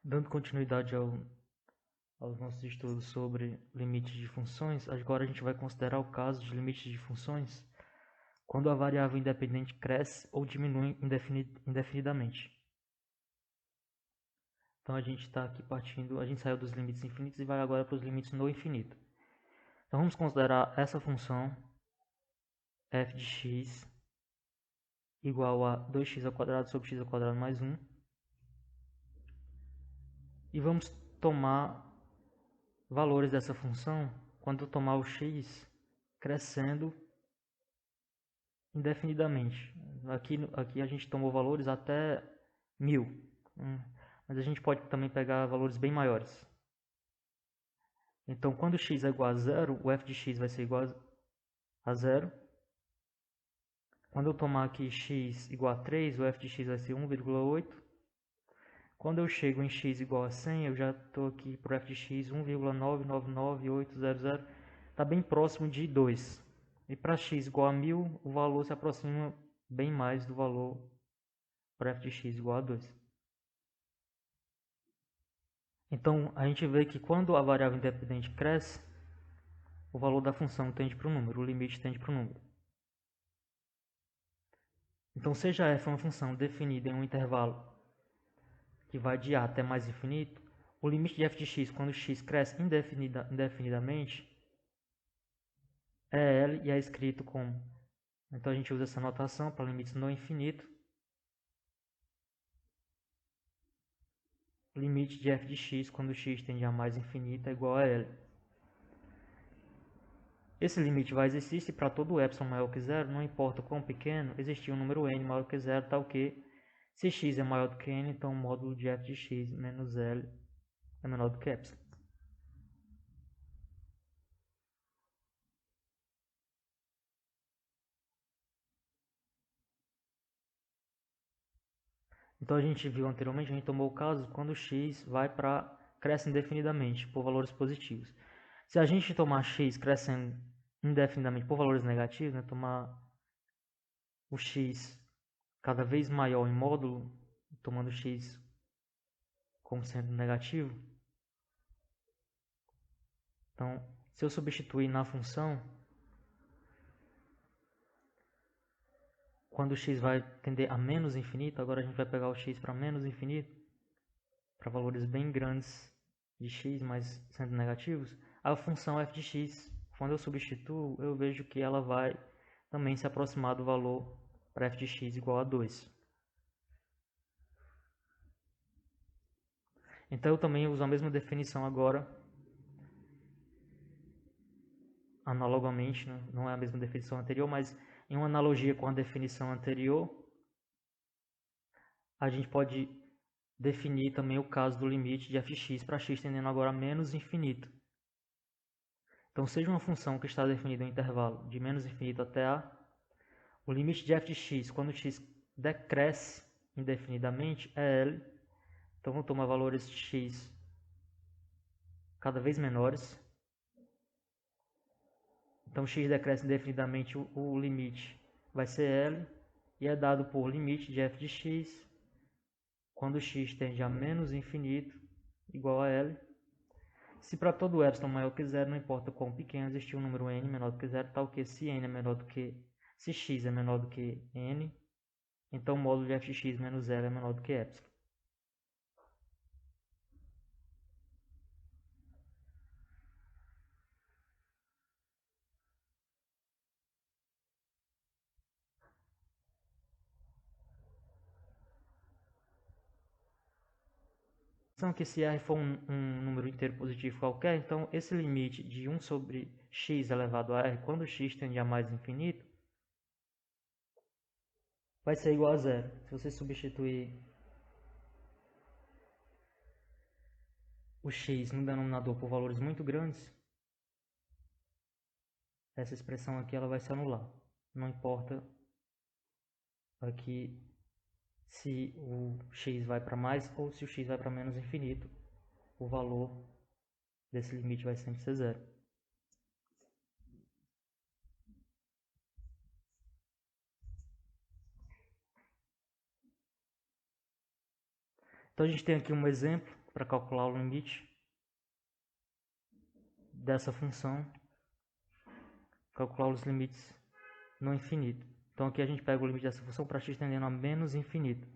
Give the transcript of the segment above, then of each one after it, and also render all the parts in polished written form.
Dando continuidade aos nossos estudos sobre limites de funções, agora a gente vai considerar o caso de limites de funções quando a variável independente cresce ou diminui indefinidamente. Então a gente está aqui partindo, a gente saiu dos limites infinitos e vai agora para os limites no infinito. Então vamos considerar essa função f de x igual a 2x ao quadrado sobre x ao quadrado mais 1. E vamos tomar valores dessa função quando tomar o x crescendo indefinidamente. Aqui a gente tomou valores até 1000, mas a gente pode também pegar valores bem maiores. Então, quando x é igual a zero, o f de x vai ser igual a zero. Quando eu tomar aqui x igual a 3, o f de x vai ser 1,8. Quando eu chego em x igual a 100, eu já estou aqui para o f de x 1,999800. Está bem próximo de 2. E para x igual a 1000, o valor se aproxima bem mais do valor para f de x igual a 2. Então, a gente vê que quando a variável independente cresce, o valor da função tende para o número, o limite tende para o número. Então, seja f uma função definida em um intervalo que vai de a até mais infinito, o limite de f de x, quando x cresce indefinidamente, é L e é escrito como. Então, a gente usa essa notação para limites no infinito. Limite de f de x, quando x tende a mais infinito, é igual a L. Esse limite vai existir se para todo epsilon maior que zero, não importa quão pequeno, existir um número n maior que zero, tal que, se x é maior do que n, então o módulo de f de x menos L é menor do que epsilon. Então a gente viu anteriormente, a gente tomou o caso quando x cresce indefinidamente por valores positivos. Se a gente tomar x crescendo indefinidamente por valores negativos, né, tomar o x cada vez maior em módulo, tomando x como sendo negativo, então se eu substituir na função, quando o x vai tender a menos infinito, agora a gente vai pegar o x para menos infinito, para valores bem grandes de x, mas sendo negativos, a função f de x, quando eu substituo, eu vejo que ela vai também se aproximar do valor para f de x igual a 2. Então eu também uso a mesma definição agora, analogamente, né? Não é a mesma definição anterior, mas em uma analogia com a definição anterior, a gente pode definir também o caso do limite de fx para x tendendo agora a menos infinito. Então, seja uma função que está definida em um intervalo de menos infinito até a, o limite de f de x, quando x decresce indefinidamente, é L. Então, vou tomar valores de x cada vez menores. Então, x decresce indefinidamente, o limite vai ser L, e é dado por limite de f de x, quando x tende a menos infinito, igual a L. Se para todo epsilon maior que zero, não importa quão pequeno, existir um número n menor do que zero, tal que se n é menor do que, se x é menor do que n, então o módulo de f de x menos L é menor do que epsilon. Então, que se R for um número inteiro positivo qualquer, então esse limite de 1 sobre x elevado a R, quando x tende a mais infinito, vai ser igual a zero. Se você substituir o x no denominador por valores muito grandes, essa expressão aqui ela vai se anular. Não importa aqui se o x vai para mais ou se o x vai para menos infinito, o valor desse limite vai sempre ser zero. Então a gente tem aqui um exemplo para calcular o limite dessa função, calcular os limites no infinito. Então aqui a gente pega o limite dessa função para x tendendo a menos infinito.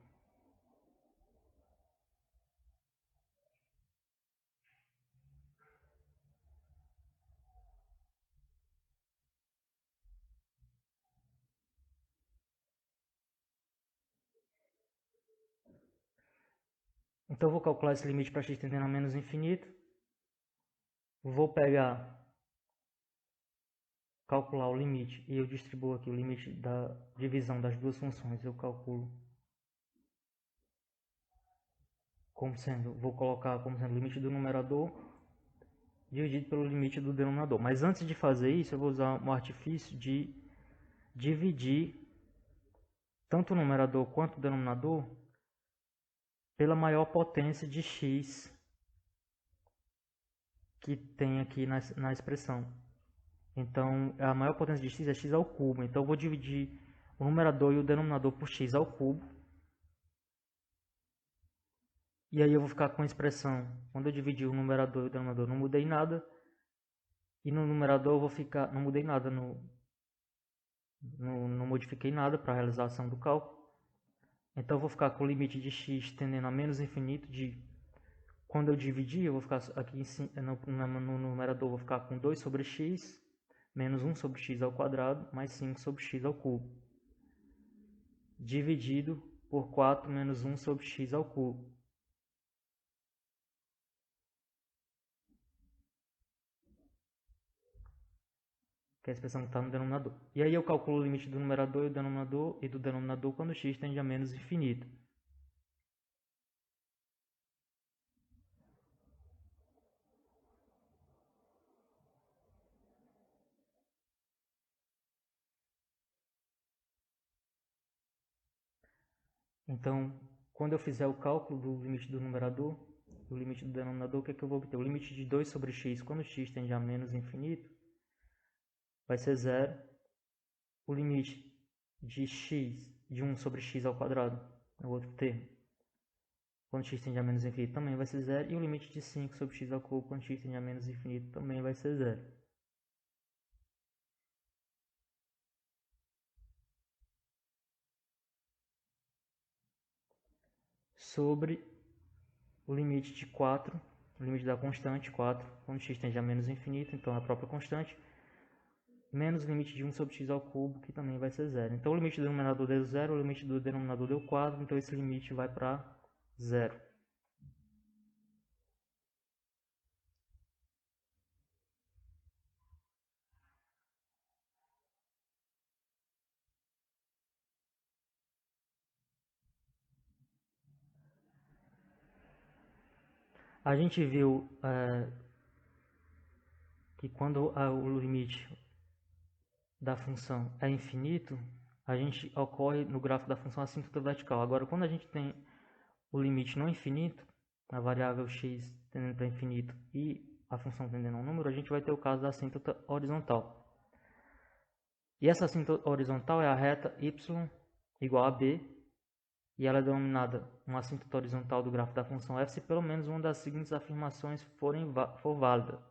Então eu vou calcular esse limite para x tendendo a menos infinito. Vou calcular o limite e eu distribuo aqui o limite da divisão das duas funções. Eu calculo vou colocar como sendo o limite do numerador dividido pelo limite do denominador. Mas antes de fazer isso, eu vou usar um artifício de dividir tanto o numerador quanto o denominador pela maior potência de x que tem aqui na expressão. Então, a maior potência de x é x ao cubo. Então, eu vou dividir o numerador e o denominador por x ao cubo. E aí eu vou ficar com a expressão, quando eu dividir o numerador e o denominador, não mudei nada. E no numerador eu vou ficar, não mudei nada, não modifiquei nada para a realização do cálculo. Então eu vou ficar com o limite de x tendendo a menos infinito quando eu dividir, eu vou ficar aqui no numerador, eu vou ficar com 2 sobre x, menos 1 sobre x ao quadrado, mais 5 sobre x ao cubo. Dividido por 4 menos 1 sobre x ao cubo. Que é a expressão que está no denominador. E aí eu calculo o limite do numerador e do denominador quando x tende a menos infinito. Então, quando eu fizer o cálculo do limite do numerador, do limite do denominador, o que é que eu vou obter? O limite de 2 sobre x, quando x tende a menos infinito, vai ser 0. O limite de x, de 1 sobre x ao quadrado, é o outro termo, quando x tende a menos infinito, também vai ser 0. E o limite de 5 sobre x ao cubo, quando x tende a menos infinito, também vai ser 0. Sobre o limite de 4, o limite da constante 4, quando x tende a menos infinito, então a própria constante, menos o limite de 1 sobre x ao cubo, que também vai ser 0. Então o limite do numerador deu 0, o limite do denominador deu 4, então esse limite vai para 0. A gente viu que quando o limite da função é infinito, a gente ocorre no gráfico da função assíntota vertical. Agora, quando a gente tem o limite não infinito, a variável x tendendo para infinito e a função tendendo a um número, a gente vai ter o caso da assíntota horizontal. E essa assíntota horizontal é a reta y igual a b, e ela é denominada uma assíntota horizontal do gráfico da função f se pelo menos uma das seguintes afirmações for válida.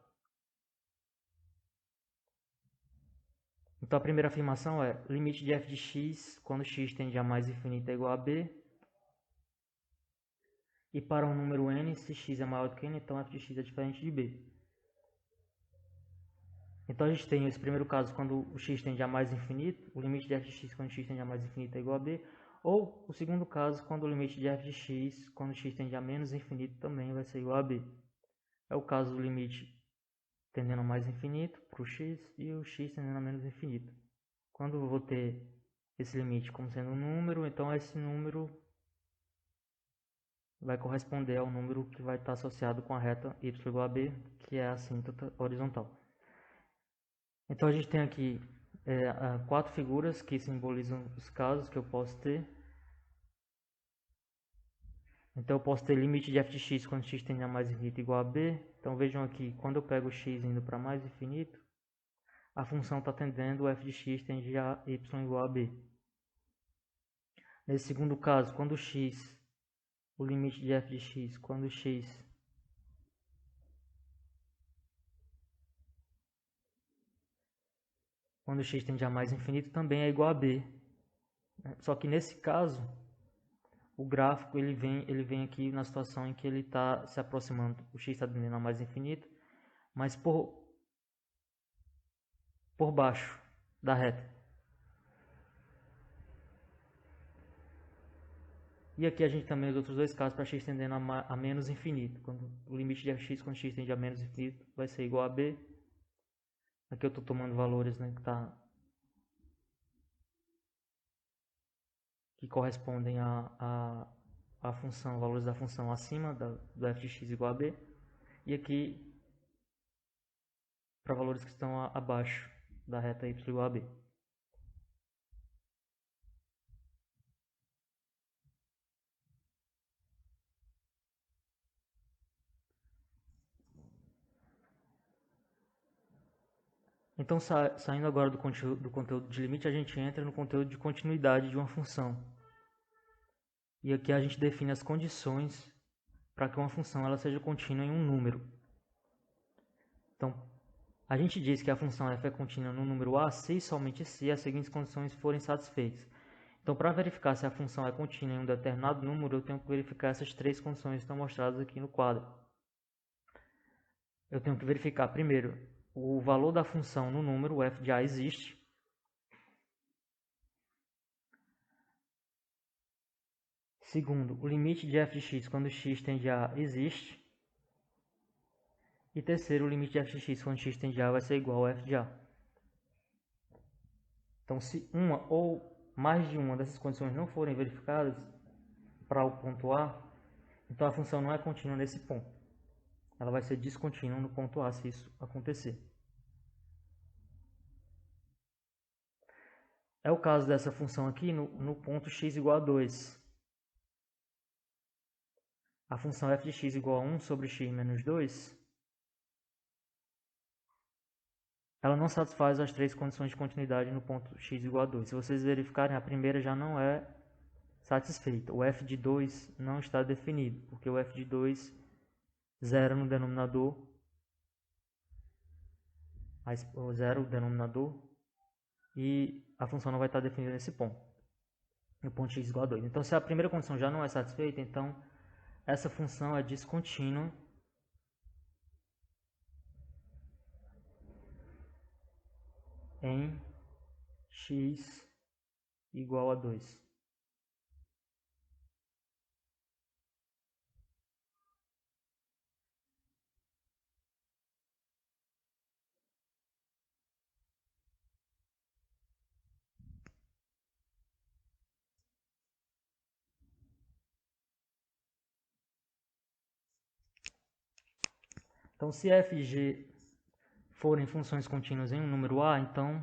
Então a primeira afirmação é limite de f de x quando x tende a mais infinito é igual a b. E para um número n, se x é maior do que n, então f de x é diferente de b. Então a gente tem esse primeiro caso quando o x tende a mais infinito, o limite de f de x quando x tende a mais infinito é igual a b. Ou o segundo caso quando o limite de f de x quando x tende a menos infinito também vai ser igual a b. É o caso do limite tendendo a mais infinito para o x e o x tendendo a menos infinito. Quando eu vou ter esse limite como sendo um número, então esse número vai corresponder ao número que vai estar associado com a reta y igual a b, que é a assíntota horizontal. Então a gente tem aqui 4 figuras que simbolizam os casos que eu posso ter. Então eu posso ter limite de f de x quando x tende a mais infinito igual a b. Então vejam aqui, quando eu pego x indo para mais infinito, a função está tendendo, o f de x tende a y igual a b. Nesse segundo caso, quando o limite de f de x, quando x quando x tende a mais infinito, também é igual a b. Só que nesse caso, o gráfico ele vem aqui na situação em que ele está se aproximando, o x está tendendo a mais infinito, mas por baixo da reta. E aqui a gente também os outros dois casos para x tendendo a menos infinito. Quando o limite de x quando x tende a menos infinito vai ser igual a b. Aqui eu estou tomando valores, né, que correspondem a função, valores da função acima do f de x igual a b. E aqui para valores que estão abaixo da reta y igual a b. Então, saindo agora do conteúdo de limite, a gente entra no conteúdo de continuidade de uma função. E aqui a gente define as condições para que uma função ela seja contínua em um número. Então, a gente diz que a função f é contínua no número a se e somente se as seguintes condições forem satisfeitas. Então, para verificar se a função é contínua em um determinado número, eu tenho que verificar essas três condições que estão mostradas aqui no quadro. Eu tenho que verificar, primeiro, o valor da função no número, o f de a existe. Segundo, o limite de f de x quando x tende a existe. E terceiro, o limite de f de x quando x tende a vai ser igual a f de a. Então, se uma ou mais de uma dessas condições não forem verificadas para o ponto A, então a função não é contínua nesse ponto. Ela vai ser descontínua no ponto A se isso acontecer. É o caso dessa função aqui no ponto x igual a 2. A função f de x igual a 1 sobre x menos 2, ela não satisfaz as três condições de continuidade no ponto x igual a 2. Se vocês verificarem, a primeira já não é satisfeita. O f de 2 não está definido, porque o f de 2 zero no denominador, zero o denominador, e a função não vai estar definida nesse ponto, no ponto x igual a 2. Então, se a primeira condição já não é satisfeita, então essa função é descontínua em x igual a 2. Então, se f e g forem funções contínuas em um número a, então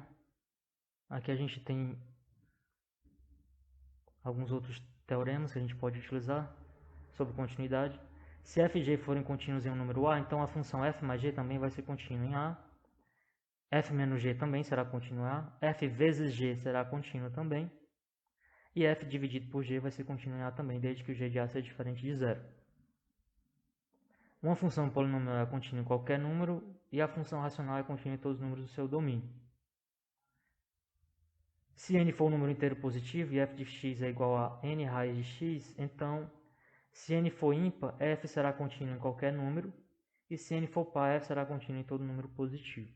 aqui a gente tem alguns outros teoremas que a gente pode utilizar sobre continuidade. Se f e g forem contínuos em um número a, então a função f mais g também vai ser contínua em a. F menos g também será contínua em a. F vezes g será contínua também. E f dividido por g vai ser contínua em a também, desde que o g de a seja diferente de zero. Uma função polinomial é contínua em qualquer número e a função racional é contínua em todos os números do seu domínio. Se n for um número inteiro positivo e f de x é igual a n raiz de x, então, se n for ímpar, f será contínuo em qualquer número, e se n for par, f será contínuo em todo número positivo.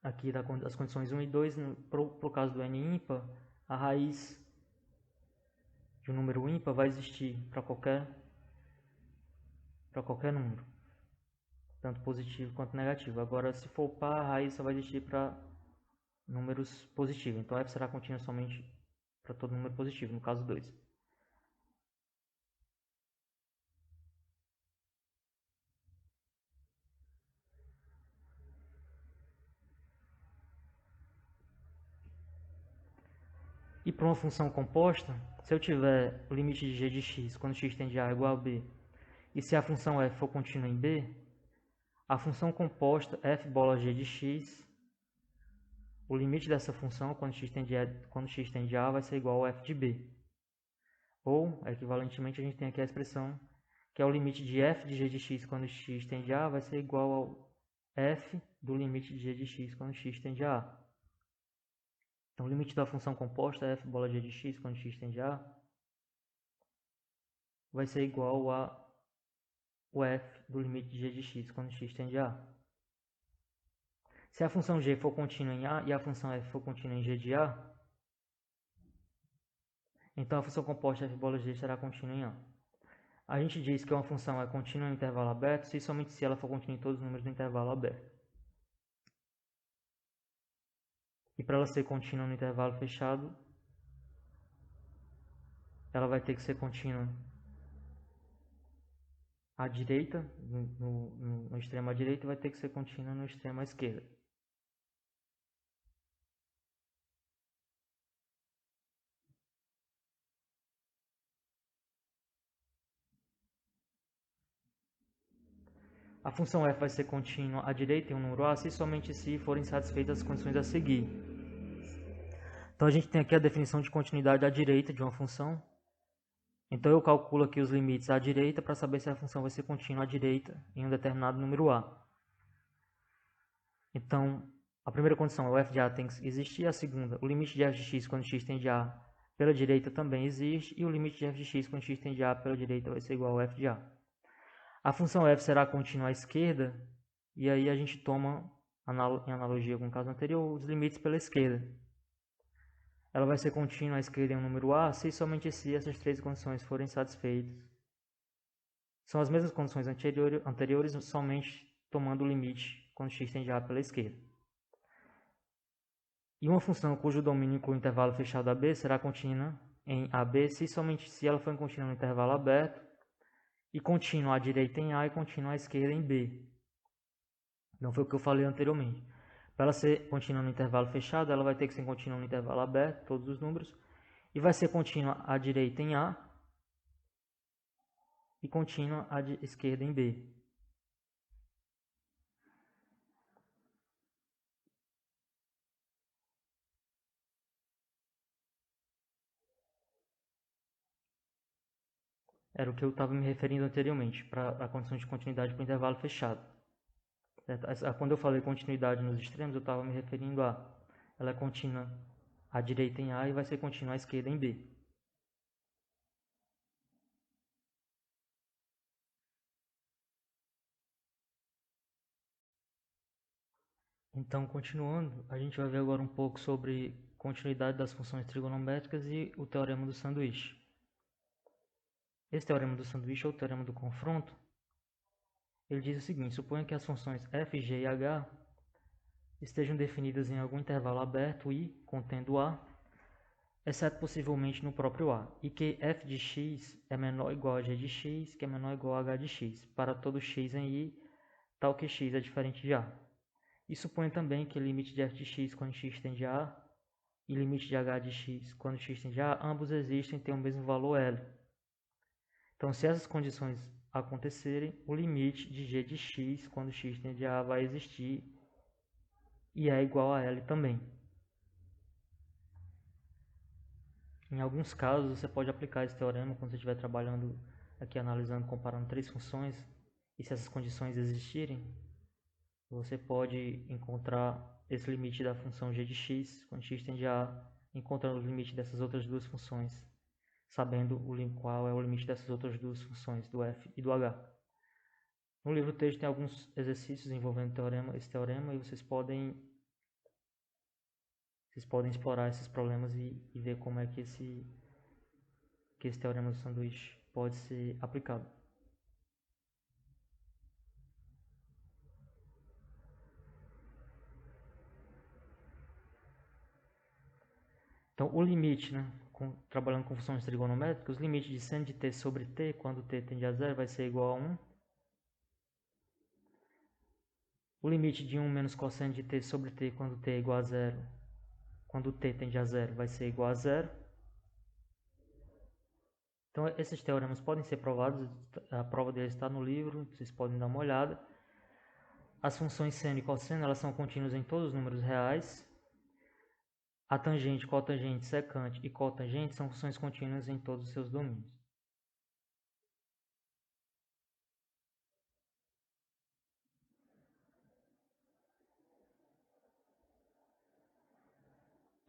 Aqui as condições 1 e 2, para o caso do n ímpar, a raiz de um número ímpar vai existir para qualquer número, tanto positivo quanto negativo. Agora, se for par, a raiz só vai existir para números positivos. Então, f será contínua somente para todo número positivo, no caso 2. E para uma função composta, se eu tiver o limite de g de x quando x tende a igual a b, e se a função f for contínua em b, a função composta f bola g de x, o limite dessa função quando x tende a vai ser igual a f de b. Ou, equivalentemente, a gente tem aqui a expressão que é o limite de f de g de x quando x tende a A, vai ser igual ao f do limite de g de x quando x tende a A. Então, o limite da função composta f bola g de x quando x tende a A vai ser igual a o f do limite de g de x quando x tende a A. Se a função g for contínua em A e a função f for contínua em g de A, então a função composta f bola g será contínua em A. A gente diz que uma função é contínua no intervalo aberto se somente se ela for contínua em todos os números do intervalo aberto. E para ela ser contínua no intervalo fechado, ela vai ter que ser contínua à direita, no extremo à direita, e vai ter que ser contínua no extremo à esquerda. A função f vai ser contínua à direita em um número A se somente se forem satisfeitas as condições a seguir. Então a gente tem aqui a definição de continuidade à direita de uma função. Então eu calculo aqui os limites à direita para saber se a função vai ser contínua à direita em um determinado número A. Então, a primeira condição, o f de A tem que existir. A segunda, o limite de f de x quando x tende a A pela direita também existe. E o limite de f de x quando x tende a A pela direita vai ser igual ao f de A. A função f será contínua à esquerda. E aí a gente toma, em analogia com o caso anterior, os limites pela esquerda. Ela vai ser contínua à esquerda em um número A se somente se essas três condições forem satisfeitas. São as mesmas condições anteriores, somente tomando o limite quando x tende a A pela esquerda. E uma função cujo domínio inclui um intervalo fechado AB será contínua em AB se somente se ela for contínua no intervalo aberto e contínua à direita em A e contínua à esquerda em B. Não foi o que eu falei anteriormente. Para ela ser contínua no intervalo fechado, ela vai ter que ser contínua no intervalo aberto, todos os números, e vai ser contínua à direita em A e contínua à esquerda em B. Era o que eu estava me referindo anteriormente, para a condição de continuidade para o intervalo fechado. Certo? Quando eu falei continuidade nos extremos, eu estava me referindo a ela é contínua à direita em A e vai ser contínua à esquerda em B. Então, continuando, a gente vai ver agora um pouco sobre continuidade das funções trigonométricas e o teorema do sanduíche. Esse teorema do sanduíche, ou teorema do confronto, ele diz o seguinte: suponha que as funções f, g e h estejam definidas em algum intervalo aberto I, contendo A, exceto possivelmente no próprio A, e que f de x é menor ou igual a g de x, que é menor ou igual a h de x, para todo x em I, tal que x é diferente de A. E suponha também que limite de f de x quando x tende a A e limite de h de x quando x tende a A, ambos existem e têm o mesmo valor L. Então, se essas condições acontecerem, o limite de g de x quando x tende a A vai existir e é igual a L também. Em alguns casos, você pode aplicar esse teorema quando você estiver trabalhando aqui, analisando, comparando três funções, e se essas condições existirem, você pode encontrar esse limite da função g de x, quando x tende a A, encontrando o limite dessas outras duas funções, sabendo qual é o limite dessas outras duas funções, do f e do h. No livro texto tem alguns exercícios envolvendo esse teorema, e vocês podem explorar esses problemas e ver como é que esse teorema do sanduíche pode ser aplicado. Então, o limite, trabalhando com funções trigonométricas, o limite de seno de t sobre t, quando t tende a zero, vai ser igual a 1. O limite de 1 menos cosseno de t sobre t, quando t é igual a zero, quando t tende a zero, vai ser igual a zero. Então, esses teoremas podem ser provados, a prova deles está no livro, vocês podem dar uma olhada. As funções seno e cosseno, elas são contínuas em todos os números reais. A tangente, cotangente, secante e cotangente são funções contínuas em todos os seus domínios.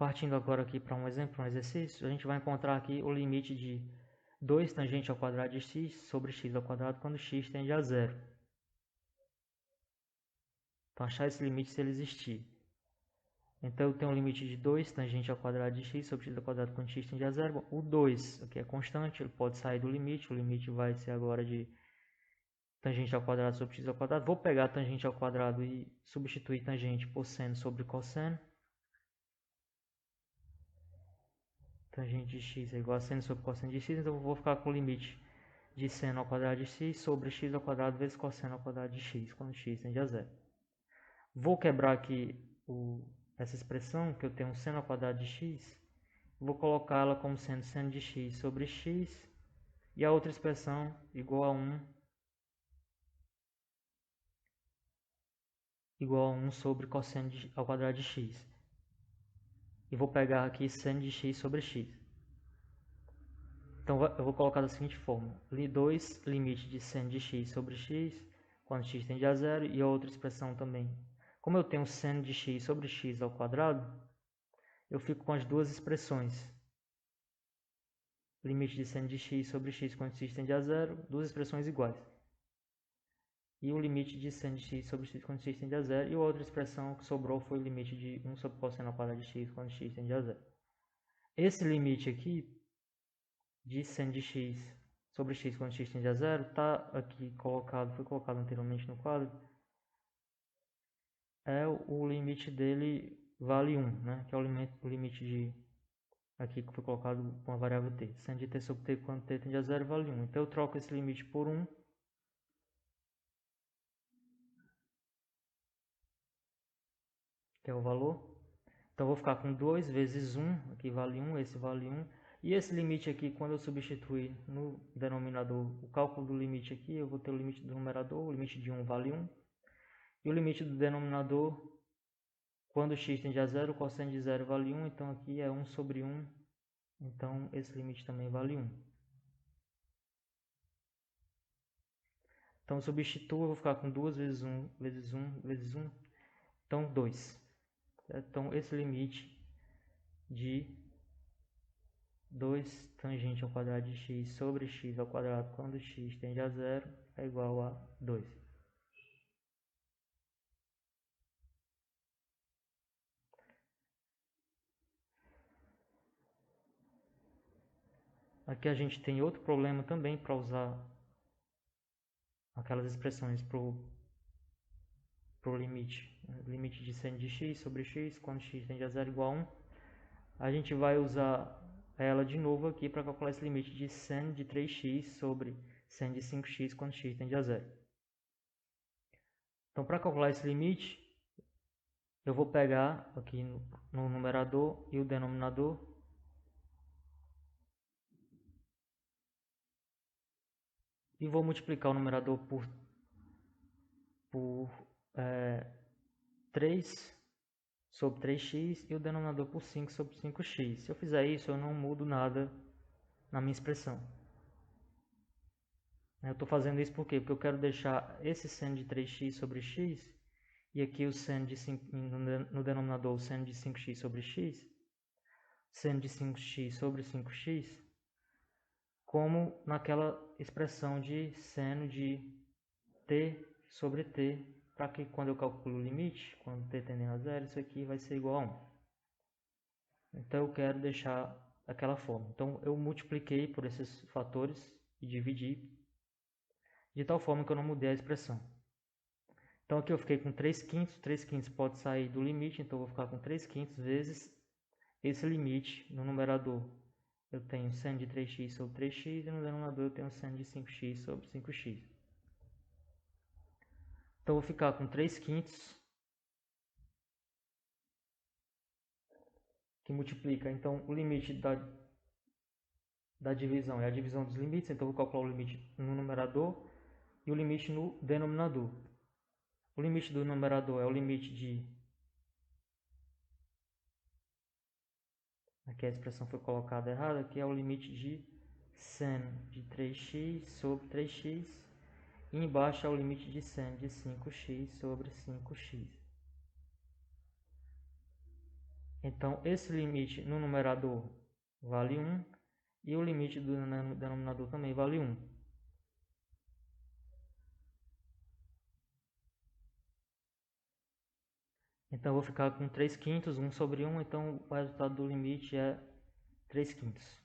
Partindo agora aqui para um exemplo, um exercício, a gente vai encontrar aqui o limite de 2 tangente ao quadrado de x sobre x ao quadrado quando x tende a zero. Então, achar esse limite se ele existir. Então, eu tenho um limite de 2 tangente ao quadrado de x sobre x ao quadrado quando x tende a zero. O 2 aqui é constante, ele pode sair do limite. O limite vai ser agora de tangente ao quadrado sobre x ao quadrado. Vou pegar tangente ao quadrado e substituir tangente por seno sobre cosseno. Tangente de x é igual a seno sobre cosseno de x, então eu vou ficar com o limite de seno ao quadrado de x sobre x ao quadrado vezes cosseno ao quadrado de x, quando x tende a zero. Vou quebrar aqui essa expressão, que eu tenho seno ao quadrado de x, vou colocá-la como sendo seno de x sobre x, e a outra expressão igual a 1 sobre cosseno ao quadrado de x. E vou pegar aqui seno de x sobre x. Então, eu vou colocar da seguinte forma. 2 limite de seno de x sobre x, quando x tende a zero, e a outra expressão também. Como eu tenho seno de x sobre x ao quadrado, eu fico com as duas expressões. Limite de seno de x sobre x quando x tende a zero, duas expressões iguais. E o limite de seno de x sobre x quando x tende a zero, e a outra expressão que sobrou foi o limite de 1 sobre cosseno ao quadrado de x quando x tende a zero. Esse limite aqui, de seno de x sobre x quando x tende a zero, está aqui colocado, foi colocado anteriormente no quadro, é o limite dele vale 1, né? Que é o limite de, aqui que foi colocado com a variável t. Seno de t sobre t quando t tende a zero vale 1. Então eu troco esse limite por 1, que é o valor. Então eu vou ficar com 2 vezes 1, aqui vale 1, esse vale 1. E esse limite aqui, quando eu substituir no denominador o cálculo do limite aqui, eu vou ter o limite do numerador, o limite de 1 vale 1. E o limite do denominador, quando x tende a zero, o cosseno de zero vale 1, então aqui é 1 sobre 1, então esse limite também vale 1. Então eu substituo, eu vou ficar com 2 vezes 1, vezes 1, vezes 1, então 2. Então esse limite de 2 tangente ao quadrado de x sobre x ao quadrado quando x tende a zero é igual a 2. Aqui a gente tem outro problema também para usar aquelas expressões para o limite. Limite de seno de x sobre x quando x tende a zero igual a 1. A gente vai usar ela de novo aqui para calcular esse limite de seno de 3x sobre seno de 5x quando x tende a zero. Então, para calcular esse limite, eu vou pegar aqui no numerador e o denominador. E vou multiplicar o numerador por 3 sobre 3x e o denominador por 5 sobre 5x. Se eu fizer isso, eu não mudo nada na minha expressão. Eu estou fazendo isso por quê? Porque eu quero deixar esse seno de 3x sobre x e aqui o seno de 5, no denominador o seno de 5x sobre x, seno de 5x sobre 5x, como naquela expressão de seno de t sobre t, para que quando eu calculo o limite, quando t tendendo a zero, isso aqui vai ser igual a 1. Então eu quero deixar daquela forma. Então eu multipliquei por esses fatores e dividi, de tal forma que eu não mudei a expressão. Então aqui eu fiquei com 3/5, 3/5 pode sair do limite, então eu vou ficar com 3/5 vezes esse limite no numerador. Eu tenho seno de 3x sobre 3x e no denominador eu tenho seno de 5x sobre 5x. Então eu vou ficar com 3/5 que multiplica então o limite da divisão é a divisão dos limites, então eu vou calcular o limite no numerador e o limite no denominador. O limite do numerador é o limite de... Aqui a expressão foi colocada errada, que é o limite de seno de 3x sobre 3x. E embaixo é o limite de seno de 5x sobre 5x. Então, esse limite no numerador vale 1 e o limite do denominador também vale 1. Então, eu vou ficar com 3 quintos, 1 sobre 1, então o resultado do limite é 3 quintos.